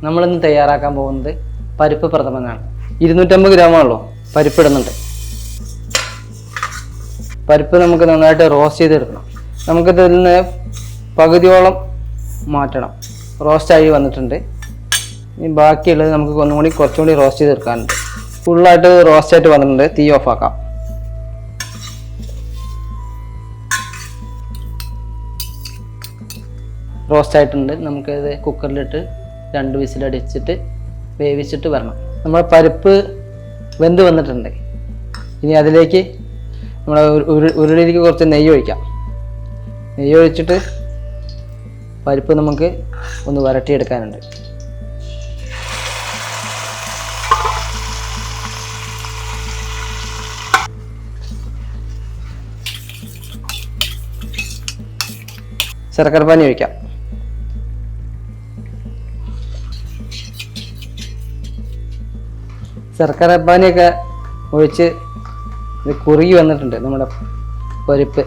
നമ്മളിന്ന് തയ്യാറാക്കാൻ പോകുന്നത് പരിപ്പ് പ്രഥമനാണ്. 250 ഗ്രാമാണല്ലോ പരിപ്പ് ഇടുന്നുണ്ട്. പരിപ്പ് നമുക്ക് നന്നായിട്ട് റോസ്റ്റ് ചെയ്തെടുക്കണം. നമുക്കിതിൽ നിന്ന് പകുതിയോളം മാറ്റണം. റോസ്റ്റായി വന്നിട്ടുണ്ട്. ഇനി ബാക്കിയുള്ളത് നമുക്ക് കുറച്ചും കൂടി റോസ്റ്റ് ചെയ്തെടുക്കാനുണ്ട്. ഫുള്ളായിട്ട് റോസ്റ്റായിട്ട് വന്നിട്ടുണ്ട്. തീ ഓഫാക്കാം. റോസ്റ്റ് ആയിട്ടുണ്ട്. നമുക്കിത് കുക്കറിലിട്ട് 2 വിസിലടിച്ചിട്ട് വേവിച്ചിട്ട് വരണം. നമ്മുടെ പരിപ്പ് വെന്ത് വന്നിട്ടുണ്ട്. ഇനി അതിലേക്ക് നമ്മുടെ ഉരുളിയിലേക്ക് കുറച്ച് നെയ്യ് ഒഴിക്കാം. നെയ്യ് ഒഴിച്ചിട്ട് പരിപ്പ് നമുക്ക് ഒന്ന് വരട്ടിയെടുക്കാനുണ്ട്. ശർക്കര പാനി ഒഴിക്കാം. ശർക്കര പാനിയൊക്കെ ഒഴിച്ച് ഇത് കുറുകി വന്നിട്ടുണ്ട് നമ്മുടെ പരിപ്പ്.